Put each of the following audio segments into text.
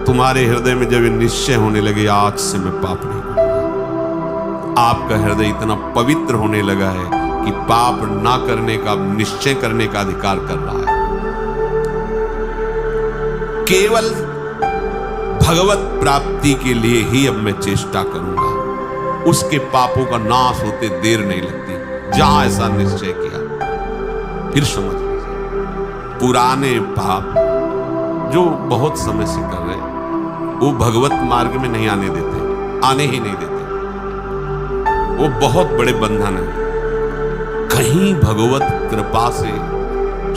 तुम्हारे हृदय में जब ये निश्चय होने लगे आज से मैं पाप नहीं करूंगा, आपका हृदय इतना पवित्र होने लगा है कि पाप ना करने का, निश्चय करने का अधिकार कर रहा है। केवल भगवत प्राप्ति के लिए ही अब मैं चेष्टा करूंगा। उसके पापों का नाश होते देर नहीं लगती। जहां ऐसा निश्चय किया, फिर समझ लीजिए पुराने पाप जो बहुत समय से कर रहे, वो भगवत मार्ग में नहीं आने देते, आने ही नहीं देते। वो बहुत बड़े बंधन है। कहीं भगवत कृपा से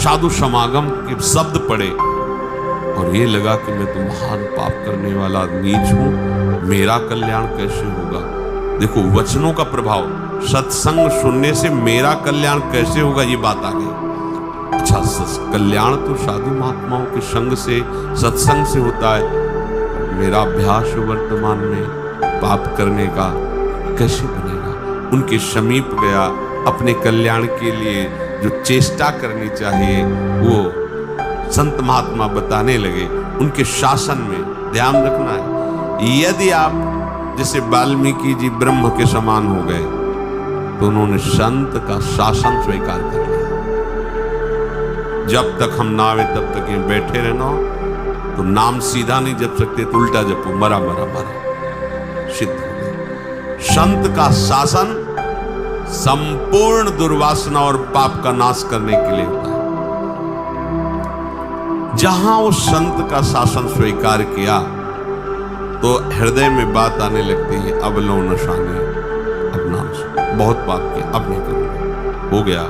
साधु समागम के शब्द पड़े और ये लगा कि मैं तो महान पाप करने वाला नीच हूं, मेरा कल्याण कैसे होगा। देखो वचनों का प्रभाव, सत्संग सुनने से मेरा कल्याण कैसे होगा, ये बात आ गई। अच्छा, कल्याण तो साधु महात्माओं के संग से, सत्संग से होता है। मेरा अभ्यास वर्तमान में पाप करने का कैसे बनेगा। उनके समीप गया, अपने कल्याण के लिए जो चेष्टा करनी चाहिए वो संत महात्मा बताने लगे। उनके शासन में ध्यान रखना है। यदि आप जैसे वाल्मीकि जी ब्रह्म के समान हो गए तो उन्होंने संत का शासन स्वीकार कर लिया। जब तक हम ना आवे तब तक ये बैठे रहना, तो नाम सीधा नहीं जप सकते तो उल्टा जपो, मरा मरा मरा, सिद्ध हो गए। संत का शासन संपूर्ण दुर्वासना और पाप का नाश करने के लिए होता है। जहां उस संत का शासन स्वीकार किया तो हृदय में बात आने लगती है, अब लो नशाने, अब नाम बहुत पाप किया, अब नहीं करूंगा, हो गया।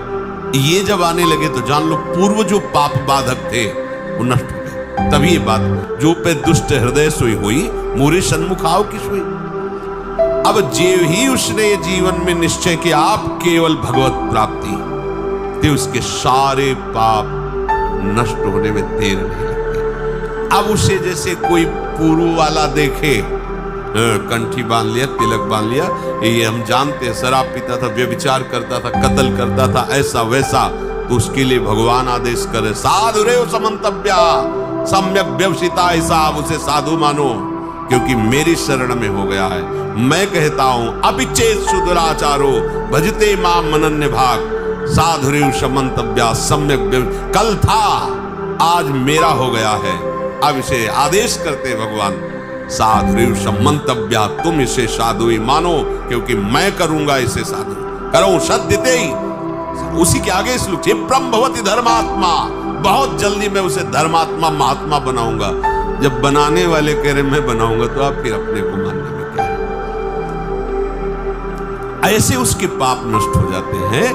ये जब आने लगे तो जान लो पूर्व जो पाप बाधक थे वो नष्ट हो गए। तभी ये बात, जो पे दुष्ट हृदय सोई हुई, मोरे सन्मुख आओ की सोई। अब जेव ही उसने ये जीवन में निश्चय किया आप केवल भगवत प्राप्ति, तो उसके सारे पाप नष्ट होने में देर नहीं लगती। अब उसे जैसे कोई पूर्व वाला देखे, कंठी बांध लिया, तिलक बांध लिया, ये हम जानते हैं, शराब पीता था, व्यभिचार करता था, कत्ल करता था, ऐसा वैसा, तो उसके लिए भगवान आदेश करे, साधु रे समंतव्या सम्यक व्यवसिता, ऐसा उसे साधु मानो क्योंकि मेरी शरण में हो गया है। मैं कहता हूं अपिचेत सुदुराचारो भजते मां मनन्य भाग, साधु रे समंतव्या सम्यक, कल था आज मेरा हो गया है। अब इसे आदेश करते भगवान, साधु सम्मंतव्या, तुम इसे साधु ही मानो क्योंकि मैं करूंगा इसे साधु, करो सद्यते ही। उसी के आगे श्लोक, क्षिप्रम भवति धर्मात्मा, बहुत जल्दी मैं उसे धर्मात्मा महात्मा बनाऊंगा। जब बनाने वाले कह रहे मैं बनाऊंगा तो आप फिर अपने को मानने में क्या है। ऐसे उसके पाप नष्ट हो जाते हैं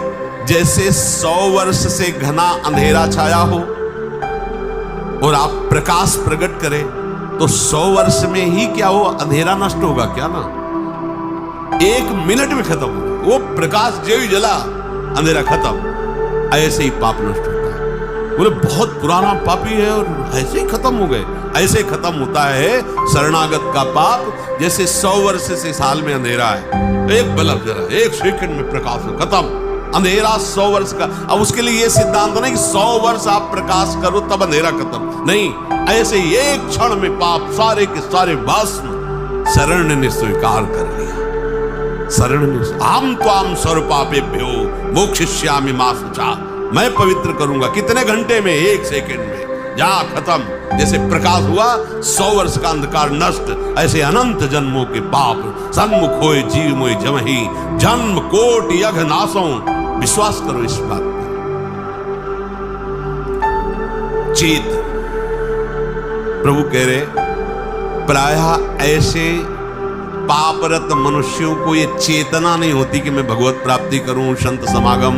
जैसे 100 वर्ष से घना अंधेरा छाया हो और आप प्रकाश प्रकट करें तो 100 वर्ष में ही क्या वो अंधेरा नष्ट होगा क्या ना, 1 मिनट में खत्म होगा। वो प्रकाश जो ही जला अंधेरा खत्म। ऐसे ही पाप नष्ट होता है। बोले बहुत पुराना पापी है और ऐसे ही खत्म हो गए। ऐसे खत्म होता है शरणागत का पाप जैसे 100 वर्ष से साल में अंधेरा है, एक बल्ब जरा 1 सेकंड में प्रकाश हो, खत्म अंधेरा 100 वर्ष का। अब उसके लिए ये सिद्धांत नहीं कि 100 वर्ष आप प्रकाश करो तब अंधेरा खत्म, नहीं, ऐसे एक क्षण में पाप सारे के सारे भस्म शरण ने स्वीकार कर लिया। शरण ने, हम त्वाम सर्वपापेभ्यो मोक्षयिष्यामि मा शुचा, मैं पवित्र करूंगा। कितने घंटे में? 1 सेकंड में, जा खत्म। जैसे प्रकाश हुआ 100 वर्ष का अंधकार नष्ट, ऐसे अनंत जन्मों के पाप सन्मुख होए जीव मोय जमहि, जन्म कोट यज्ञ नासों। विश्वास करो इस बात पर। चेत, प्रभु कह रहे प्रायः ऐसे पापरत मनुष्यों को ये चेतना नहीं होती कि मैं भगवत प्राप्ति करूं, संत समागम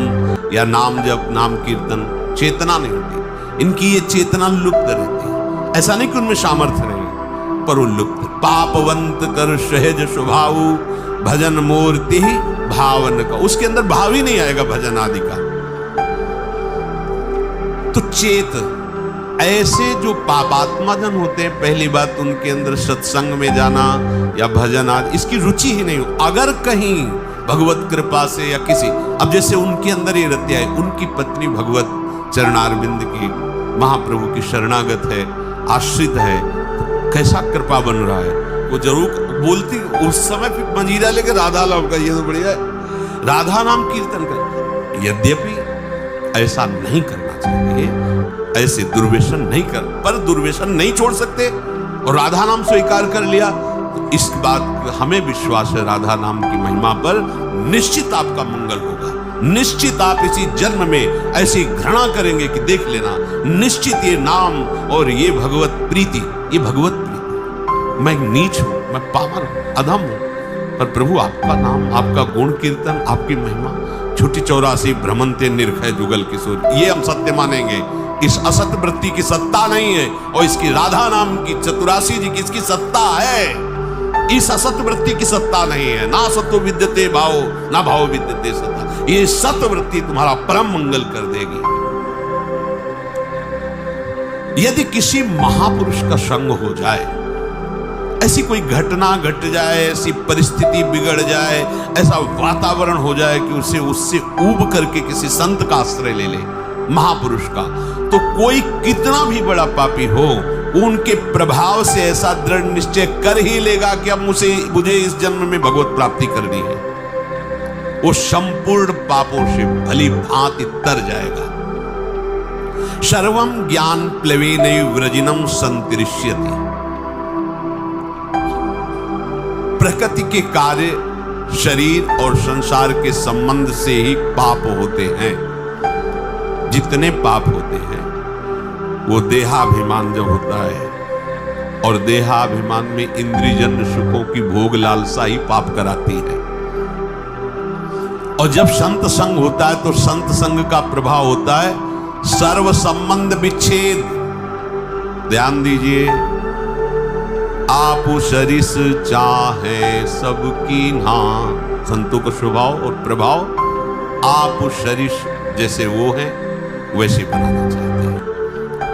या नाम जप, नाम कीर्तन, चेतना नहीं होती इनकी। ये चेतना लुप्त रहती है। ऐसा नहीं कि उनमें सामर्थ्य नहीं, पर वो लुप्त। पापवंत कर सहज स्वभाव, भजन मूर्ति भावन का, उसके अंदर भाव ही नहीं आएगा भजन आदि का। तो चेत, ऐसे जो पापात्मा जन होते हैं, पहली बात उनके अंदर सत्संग में जाना या भजन आदि इसकी रुचि ही नहीं हो। अगर कहीं भगवत कृपा से या किसी, अब जैसे उनके अंदर ये रत्या है, उनकी पत्नी भगवत चरणारविंद की, महाप्रभु की शरणागत है, आश्रित है, कैसा कृपा बन रहा है। वो जरूर बोलती उस समय फिर मंजीरा लेकर राधा नाम का, ये तो बढ़िया है, राधा नाम कीर्तन कर। यद्यपि ऐसा नहीं करना चाहिए, ऐसे दुर्व्यसन नहीं कर, पर दुर्व्यसन नहीं छोड़ सकते और राधा नाम स्वीकार कर लिया तो इस बात हमें विश्वास है, राधा नाम की महिमा पर निश्चित आपका मंगल होगा। निश्चित आप इसी जन्म में ऐसी घृणा करेंगे कि देख लेना, निश्चित ये नाम और ये भगवत प्रीति, ये भगवत प्रीति। मैं नीच हूं, मैं पामर हूं, अधम हूं, पर प्रभु आपका नाम, आपका गुण कीर्तन, आपकी महिमा, छुट्टी 84 भ्रमंते निर्भय जुगल किशोर, ये हम सत्य मानेंगे। इस असत वृत्ति की सत्ता नहीं है और इसकी राधा नाम की 84 जी की इसकी सत्ता है। इस असत वृत्ति की सत्ता नहीं है, ना सत्व विद्यते भाव, ना भाव विद्यते सत्ता। ये सत वृत्ति तुम्हारा परम मंगल कर देगी। यदि किसी महापुरुष का संग हो जाए, ऐसी कोई घटना घट जाए, ऐसी परिस्थिति बिगड़ जाए, ऐसा वातावरण हो जाए कि उससे ऊब करके किसी संत का आश्रय ले ले, महापुरुष का, तो कोई कितना भी बड़ा पापी हो, उनके प्रभाव से ऐसा दृढ़ निश्चय कर ही लेगा कि अब मुझे इस जन्म में भगवत प्राप्ति करनी है। वो संपूर्ण पापों से भली भांति तर जाएगा। सर्वम ज्ञान प्लवेनैव व्रजिनम संतरिष्यति। प्रकृति के कार्य शरीर और संसार के संबंध से ही पाप होते हैं। जितने पाप होते हैं वो देहाभिमान जब होता है, और देहाभिमान में इंद्रियजन्य सुखों की भोग लालसा ही पाप कराती है। और जब संत संग होता है तो संत संग का प्रभाव होता है सर्व संबंध विच्छेद। ध्यान दीजिए, आप सरिस चाहे सबकी ना, संतों का स्वभाव और प्रभाव आप सरिस जैसे वो हैं वैसे बनाना चाहते हैं,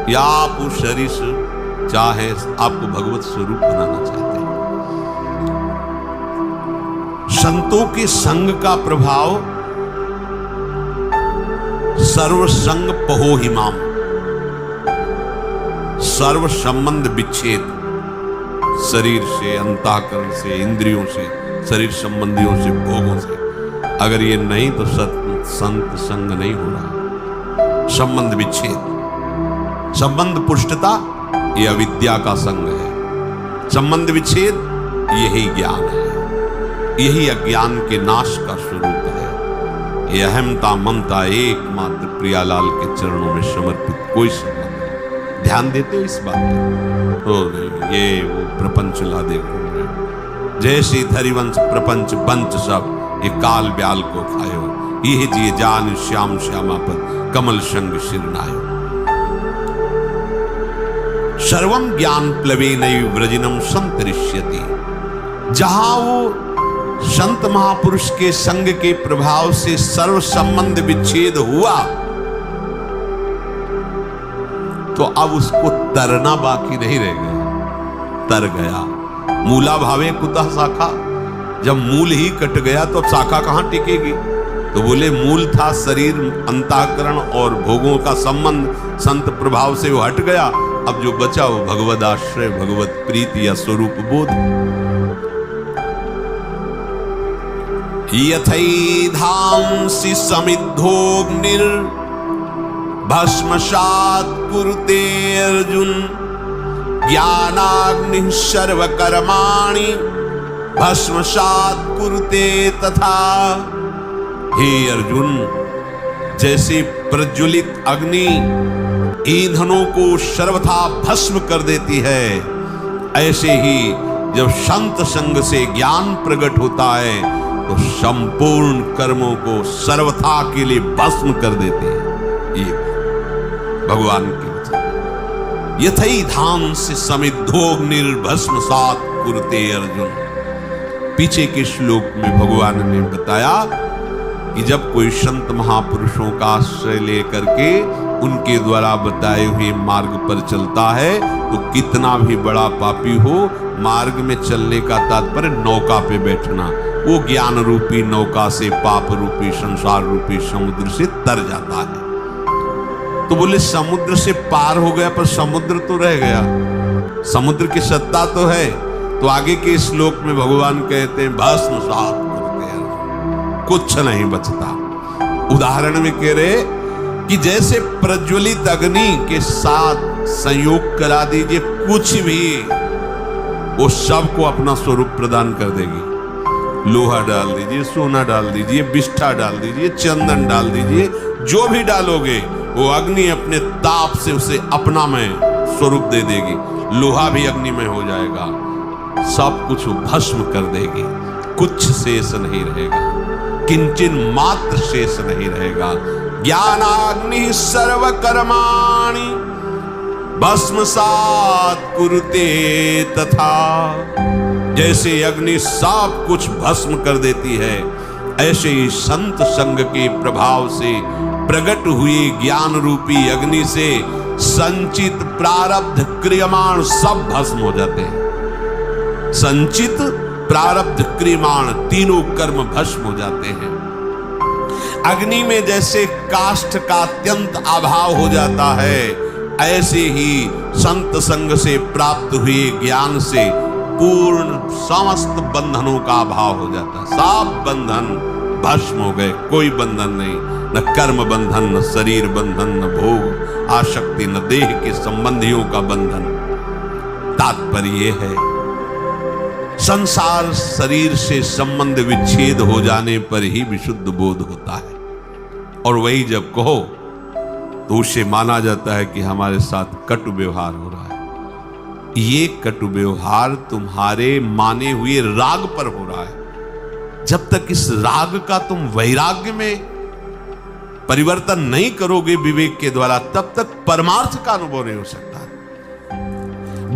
या आप सरिस चाहे आपको भगवत स्वरूप बनाना चाहते हैं। संतों के संग का प्रभाव सर्व संग पहो हिमाम, सर्व संबंध विच्छेद, शरीर से, अंतःकरण से, इंद्रियों से, शरीर संबंधियों से, भोगों से। अगर ये नहीं तो संत संग नहीं हो रहा। संबंध विच्छेद, संबंध पुष्टता ये अविद्या का संग है। संबंध विच्छेद यही ज्ञान है, यही अज्ञान के नाश का स्वरूप है। ये अहमता ममता एकमात्र प्रियालाल के चरणों में समर्पित कोई संबंध नहीं। ध्यान देते हो इस बात पर? हो नहीं, ये वो प्रपंच ला देखो, जय श्री हरिवंश प्रपंच बंच सब ये काल ब्याल को खायो, ये जिए जान श्याम श्यामा पद कमल संग शिरनायो। सर्वम ज्ञान प्लवेनैव व्रजिनम संतरिष्यति। जहां वो संत महापुरुष के संग के प्रभाव से सर्व संबंध विच्छेद हुआ तो अब उसको तरना बाकी नहीं रह गया, तर गया। मूला भावे कुतः शाखा, जब मूल ही कट गया तो अब शाखा कहां टिकेगी? तो बोले मूल था शरीर, अंतःकरण और भोगों का संबंध, संत प्रभाव से वो हट गया। अब जो बचा वो भगवद आश्रय, भगवत प्रीति या स्वरूप बोध। यथैधांसि समिद्धोऽग्निर् भस्मसात् कुरुते अर्जुन, ज्ञानाग्निः सर्वकर्माणि भस्मसात् कुरुते तथा। हे अर्जुन, जैसे प्रज्वलित अग्नि ईंधनों को सर्वथा भस्म कर देती है, ऐसे ही जब संत संग से ज्ञान प्रकट होता है तो संपूर्ण कर्मों को सर्वथा के लिए भस्म कर देते हैं। ये भगवान के वचन। यथैधांसि समिद्धोऽग्निर्भस्मसात् कुरुते अर्जुन। पीछे के श्लोक में भगवान ने बताया कि जब कोई संत महापुरुषों का आश्रय लेकर के उनके द्वारा बताए हुए मार्ग पर चलता है तो कितना भी बड़ा पापी हो, मार्ग में चलने का तात्पर्य नौका पे बैठना, वो ज्ञान रूपी नौका से पाप रूपी संसार रूपी समुद्र से तर जाता है। तो बोले समुद्र से पार हो गया पर समुद्र तो रह गया। समुद्र की सत्ता तो है। तो आगे के श्लोक में भगवान कहते हैं भस्म सात करते हैं, कुछ नहीं बचता। उदाहरण में कह रहे कि जैसे प्रज्वलित अग्नि के साथ संयोग करा दीजिए, कुछ भी वो सबको अपना स्वरूप प्रदान कर देगी। लोहा डाल दीजिए, सोना डाल दीजिए, बिष्ठा डाल दीजिए, चंदन डाल दीजिए, जो भी डालोगे वो अग्नि अपने ताप से उसे अपना में स्वरूप दे देगी। लोहा भी अग्निमय हो जाएगा, सब कुछ भस्म कर देगी, कुछ शेष नहीं रहेगा, किंचन मात्र शेष नहीं रहेगा। ज्ञानाग्नि सर्व कर्माणि भस्मसात् कुरुते तथा। जैसे अग्नि सब कुछ भस्म कर देती है, ऐसे ही संत संग के प्रभाव से प्रकट हुई ज्ञान रूपी अग्नि से संचित प्रारब्ध क्रियमाण सब भस्म हो जाते हैं। संचित प्रारब्ध क्रियमाण तीनों कर्म भस्म हो जाते हैं। अग्नि में जैसे काष्ठ का अत्यंत अभाव हो जाता है, ऐसे ही संत संग से प्राप्त हुए ज्ञान से पूर्ण समस्त बंधनों का अभाव हो जाता है। सब बंधन भस्म हो गए, कोई बंधन नहीं, न कर्म बंधन, न शरीर बंधन, न भोग आसक्ति, न देह के संबंधियों का बंधन। तात्पर्य है संसार शरीर से संबंध विच्छेद हो जाने पर ही विशुद्ध बोध होता है। और वही जब कहो तो उसे माना जाता है कि हमारे साथ कटु व्यवहार हो रहा है। ये कटु व्यवहार तुम्हारे माने हुए राग पर हो रहा है। जब तक इस राग का तुम वैराग्य में परिवर्तन नहीं करोगे विवेक के द्वारा, तब तक परमार्थ का अनुभव नहीं हो सकता।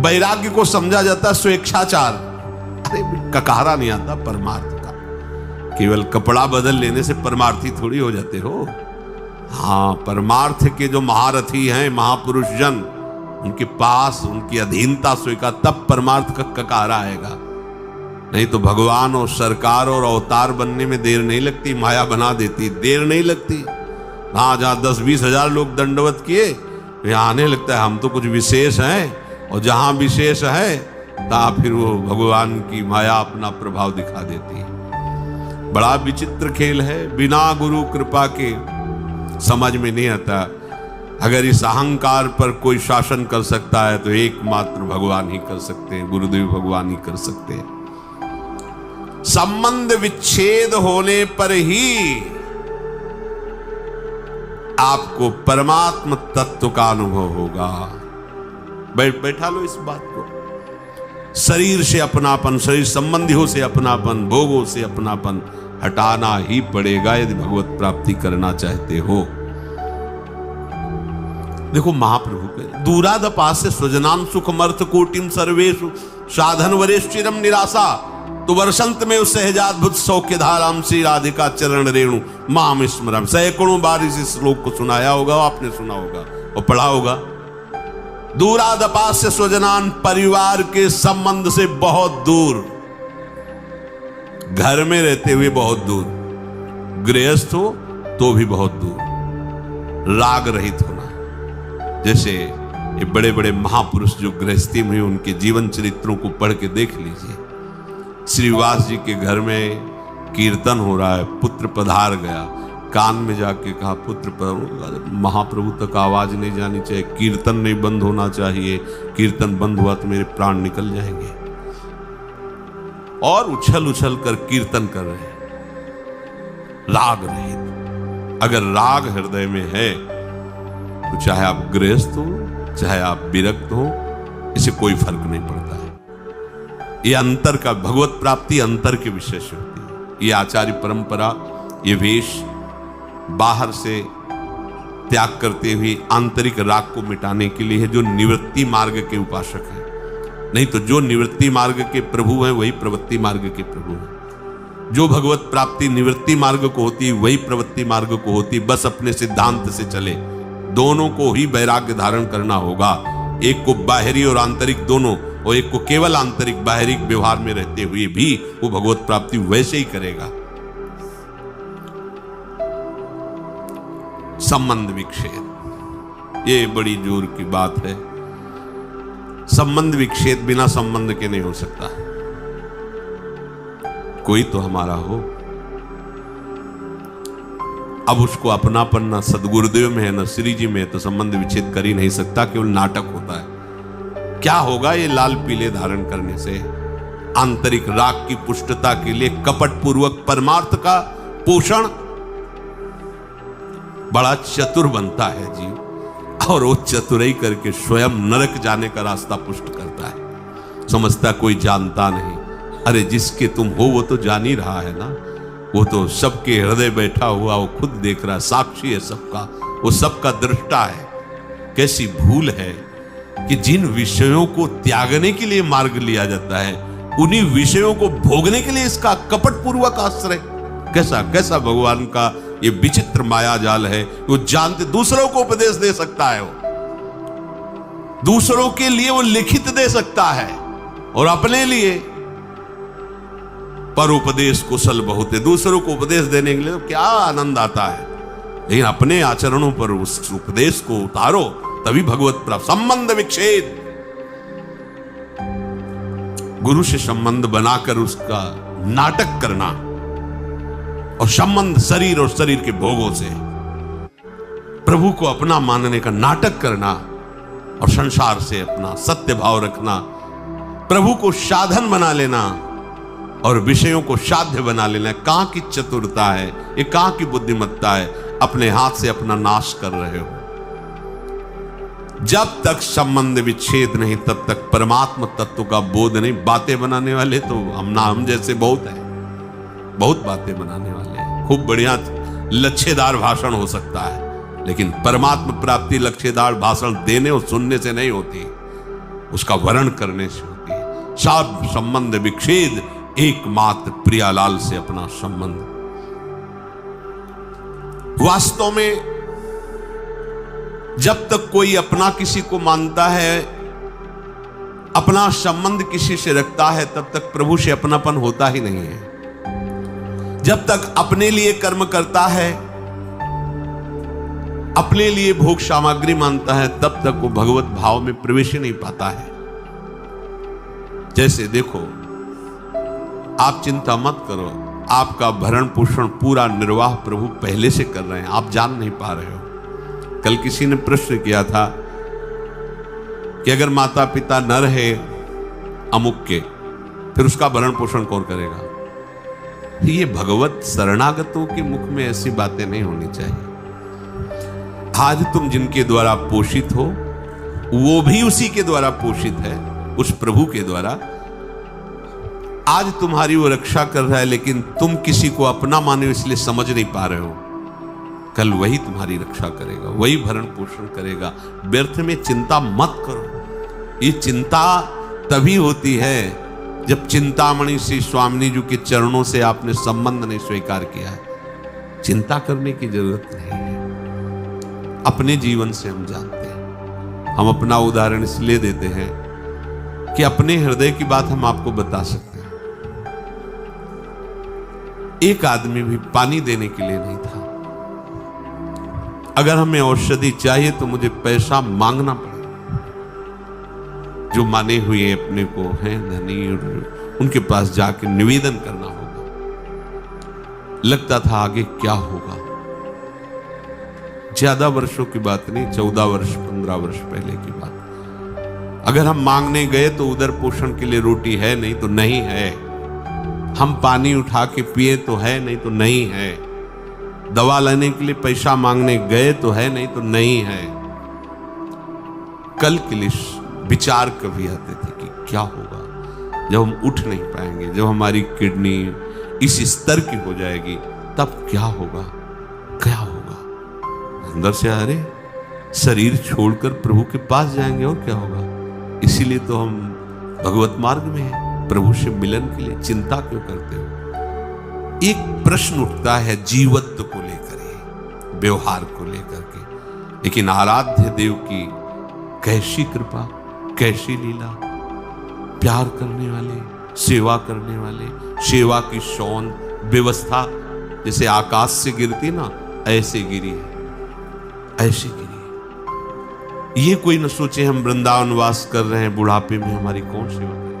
वैराग्य को समझा जाता है स्वेच्छाचार। अरे ककारा नहीं आता परमार्थ का। केवल कपड़ा बदल लेने से परमार्थी थोड़ी हो जाते हो। हाँ, परमार्थ के जो महारथी हैं, महापुरुष जन, उनके पास उनकी अधीनता स्वीकार, तब परमार्थ का ककारा आएगा। नहीं तो भगवान और सरकार और अवतार बनने में देर नहीं लगती, माया बना देती, देर नहीं लगती। हाँ, जहाँ 10-20 हजार लोग दंडवत किए, यहाँ आने लगता है हम तो कुछ विशेष हैं। और जहाँ विशेष है तहाँ फिर वो भगवान की माया अपना प्रभाव दिखा देती है। बड़ा विचित्र खेल है, बिना गुरु कृपा के समझ में नहीं आता। अगर इस अहंकार पर कोई शासन कर सकता है तो एकमात्र भगवान ही कर सकते हैं, गुरुदेव भगवान ही कर सकते हैं। संबंध विच्छेद होने पर ही आपको परमात्म तत्व का अनुभव होगा। बैठा लो इस बात को। शरीर से अपनापन, शरीर संबंधियों से अपनापन, भोगों से अपनापन हटाना ही पड़ेगा यदि भगवत प्राप्ति करना चाहते हो। देखो महाप्रभु के दूरादपास्य स्वजनान सुखमर्थ कोटिम सर्वेषु साधन वरेश्चिरम निराशा तो वर्षंत में उस सहजाद्भुत सौख्य धाराम श्री राधिका चरण रेणु माम स्मरम। सैकड़ों बार इस श्लोक को सुनाया होगा, आपने सुना होगा और पढ़ा होगा। दूरादपास्य स्वजनान, परिवार के संबंध से बहुत दूर, घर में रहते हुए बहुत दूर, गृहस्थ हो तो भी बहुत दूर, राग रहित होना। जैसे ये बड़े बड़े महापुरुष जो गृहस्थी में, उनके जीवन चरित्रों को पढ़ के देख लीजिए। श्रीवास जी के घर में कीर्तन हो रहा है, पुत्र पधार गया, कान में जाके कहा पुत्र पर महाप्रभु तक आवाज नहीं जानी चाहिए, कीर्तन नहीं बंद होना चाहिए, कीर्तन बंद हुआ तो मेरे प्राण निकल जाएंगे। और उछल उछल कर कीर्तन कर रहे हैं, राग रहित। अगर राग हृदय में है तो चाहे आप गृहस्थ हो, चाहे आप विरक्त हो, इसे कोई फर्क नहीं पड़ता है। ये अंतर का, भगवत प्राप्ति अंतर के विषय से होती है। ये आचार्य परंपरा, ये वेश बाहर से त्याग करते हुए आंतरिक राग को मिटाने के लिए है, जो निवृत्ति मार्ग के उपासक हैं। नहीं तो जो निवृत्ति मार्ग के प्रभु हैं वही प्रवृत्ति मार्ग के प्रभु हैं। जो भगवत प्राप्ति निवृत्ति मार्ग को होती है वही प्रवृत्ति मार्ग को होती। बस अपने सिद्धांत से चले, दोनों को ही वैराग्य धारण करना होगा। एक को बाहरी और आंतरिक दोनों, और एक को केवल आंतरिक बाहरी व्यवहार में रहते हुए भी वो भगवत प्राप्ति वैसे ही करेगा। संबंध विच्छेद, ये बड़ी जोर की बात है। संबंध विच्छेद बिना संबंध के नहीं हो सकता। कोई तो हमारा हो। अब उसको अपनापन ना सदगुरुदेव में है ना श्री जी में है, तो संबंध विच्छेद कर ही नहीं सकता, केवल नाटक होता है। क्या होगा ये लाल पीले धारण करने से? आंतरिक राग की पुष्टता के लिए कपट पूर्वक परमार्थ का पोषण। बड़ा चतुर बनता है जीव, और वो चतुराई करके स्वयं नरक जाने का रास्ता पुष्ट करता है। समझता कोई जानता नहीं। अरे जिसके तुम हो वो तो जान ही रहा है ना। वो तो सबके हृदय बैठा हुआ, वो खुद देख रहा है, साक्षी है सबका, वो सबका दृष्टा है। कैसी भूल है कि जिन विषयों को त्यागने के लिए मार्ग लिया जाता है, उन्हीं विषयों को भोगने के लिए इसका कपट पूर्वक आश्रय। कैसा कैसा भगवान का ये विचित्र माया जाल है। वो जानते दूसरों को उपदेश दे सकता है, वो दूसरों के लिए वो लिखित दे सकता है, और अपने लिए पर उपदेश कुशल बहुत है। दूसरों को उपदेश देने के लिए तो क्या आनंद आता है, लेकिन अपने आचरणों पर उस उपदेश को उतारो, तभी भगवत प्राप्त। संबंध विच्छेद, गुरु से संबंध बनाकर उसका नाटक करना, और संबंध शरीर और शरीर के भोगों से प्रभु को अपना मानने का नाटक करना, और संसार से अपना सत्य भाव रखना, प्रभु को साधन बना लेना और विषयों को साध्य बना लेना। कहां की चतुरता है ये, कहां की बुद्धिमत्ता है? अपने हाथ से अपना नाश कर रहे हो। जब तक संबंध विच्छेद नहीं, तब तक परमात्मा तत्व का बोध नहीं। बातें बनाने वाले तो हम जैसे बहुत है, बहुत बातें बनाने वाले हैं। खूब बढ़िया लच्छेदार भाषण हो सकता है, लेकिन परमात्मा प्राप्ति लच्छेदार भाषण देने और सुनने से नहीं होती, उसका वर्ण करने से होती है। सब संबंध विच्छेद, एकमात्र प्रियालाल से अपना संबंध। वास्तव में जब तक कोई अपना किसी को मानता है, अपना संबंध किसी से रखता है, तब तक प्रभु से अपनापन होता ही नहीं है। जब तक अपने लिए कर्म करता है, अपने लिए भोग सामग्री मानता है, तब तक वो भगवत भाव में प्रवेश ही नहीं पाता है। जैसे देखो, आप चिंता मत करो, आपका भरण पोषण पूरा निर्वाह प्रभु पहले से कर रहे हैं, आप जान नहीं पा रहे हो। कल किसी ने प्रश्न किया था कि अगर माता पिता न रहे अमुक के, फिर उसका भरण पोषण कौन करेगा? ये भगवत शरणागतों के मुख में ऐसी बातें नहीं होनी चाहिए। आज तुम जिनके द्वारा पोषित हो, वो भी उसी के द्वारा पोषित है, उस प्रभु के द्वारा। आज तुम्हारी वो रक्षा कर रहा है, लेकिन तुम किसी को अपना माने इसलिए समझ नहीं पा रहे हो। कल वही तुम्हारी रक्षा करेगा, वही भरण पोषण करेगा। व्यर्थ में चिंता मत करो। ये चिंता तभी होती है जब चिंतामणि श्री स्वामी जी के चरणों से आपने संबंध नहीं स्वीकार किया है। चिंता करने की जरूरत नहीं है। अपने जीवन से हम जानते हैं। हम अपना उदाहरण इसलिए देते हैं कि अपने हृदय की बात हम आपको बता सकते हैं। एक आदमी भी पानी देने के लिए नहीं था। अगर हमें औषधि चाहिए तो मुझे पैसा मांगना पड़ेगा। जो माने हुए अपने को हैं धनी, और उनके पास जाके निवेदन करना होगा। लगता था आगे क्या होगा। ज्यादा वर्षों की बात नहीं, 14 वर्ष 15 वर्ष पहले की बात। अगर हम मांगने गए तो उधर पोषण के लिए रोटी है, नहीं तो नहीं है। हम पानी उठा के पिए तो है, नहीं तो नहीं है। दवा लेने के लिए पैसा मांगने गए तो है, नहीं तो नहीं है। कल के लिए विचार कभी आते थे कि क्या होगा जब हम उठ नहीं पाएंगे, जब हमारी किडनी इस स्तर की हो जाएगी, तब क्या होगा, क्या होगा। अंदर से अरे शरीर छोड़कर प्रभु के पास जाएंगे और क्या होगा। इसीलिए तो हम भगवत मार्ग में हैं, प्रभु से मिलन के लिए। चिंता क्यों करते हो? एक प्रश्न उठता है जीवत्व को लेकर, व्यवहार को लेकर के। लेकिन आराध्य देव की कैसी कृपा, कैसी लीला। प्यार करने वाले, सेवा करने वाले, सेवा की शौन व्यवस्था जैसे आकाश से गिरती ना, ऐसे गिरी है, ऐसे गिरी है। ये कोई न सोचे हम वृंदावन वास कर रहे हैं, बुढ़ापे में हमारी कौन सेवा करें।